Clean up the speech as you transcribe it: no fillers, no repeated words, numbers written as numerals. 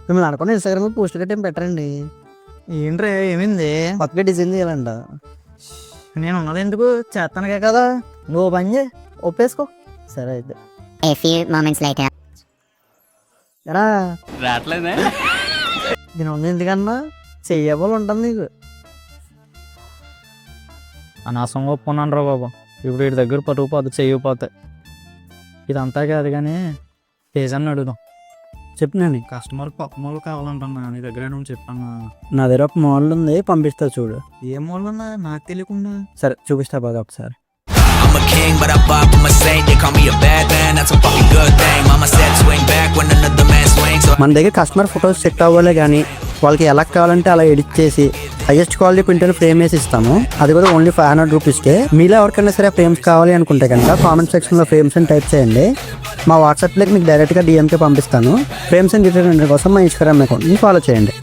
మిమ్మల్ని అనుకున్న Instagram post గట్టేం పెట్టరండి. ఏంట్రే ఏమైంది? కొత్తగా డిజైన్ చేయాలంట. నేను ఉన్నది ఎందుకు చేస్తానుగా కదా, నువ్వు పని చేయి, ఒప్పేసుకో. సరే అయితే A few moments later. ఎరా రావట్లేదే. దీని ఉంది ఎందుకన్నా చెయ్యబోలు ఉంటుంది నీకు. అనవసరంగా ఒప్పుకున్నాను రా బాబు. ఇప్పుడు వీడి దగ్గర పట్టుకుపోతే చెయ్యకపోతే ఇదంతా కాదు కానీ పేజాన్ని అడుగుదాం. చెప్పినాను. కస్టమర్ పప్పు మూలు కావాలంటున్నా, నీ దగ్గర నువ్వు చెప్పాను. నా దగ్గర ఒక మోడల్ ఉంది, పంపిస్తా చూడు. ఏం మూలు నాకు తెలియకుండా? సరే చూపిస్తా బాగా ఒకసారి. I'm a king, but I bop, I'm a saint. They call me a bad man, that's a fucking good thing. Mama said swing back when another man swings. So మన దగ్గర కస్టమర్ ఫొటోస్ సెట్ అవ్వాలి కానీ వాళ్ళకి ఎలా కావాలంటే అలా edit చేసి highest quality printer frame వేసి ఇస్తాము. అది కూడా ఓన్లీ 500 రూపీస్కే. మీలో ఎవరికైనా సరే ఫ్రేమ్స్ కావాలి అనుకుంటే కనుక కామెంట్ సెక్షన్లో ఫ్రేమ్స్ అని టైప్ చేయండి. మా వాట్సాప్లోకి మీకు డైరెక్ట్గా డిఎంకే పంపిస్తాను. ఫ్రేమ్స్ అండ్ డిటైల్ కోసం మా ఇన్స్టాగ్రామ్ అకౌంట్ని ఫాలో చేయండి.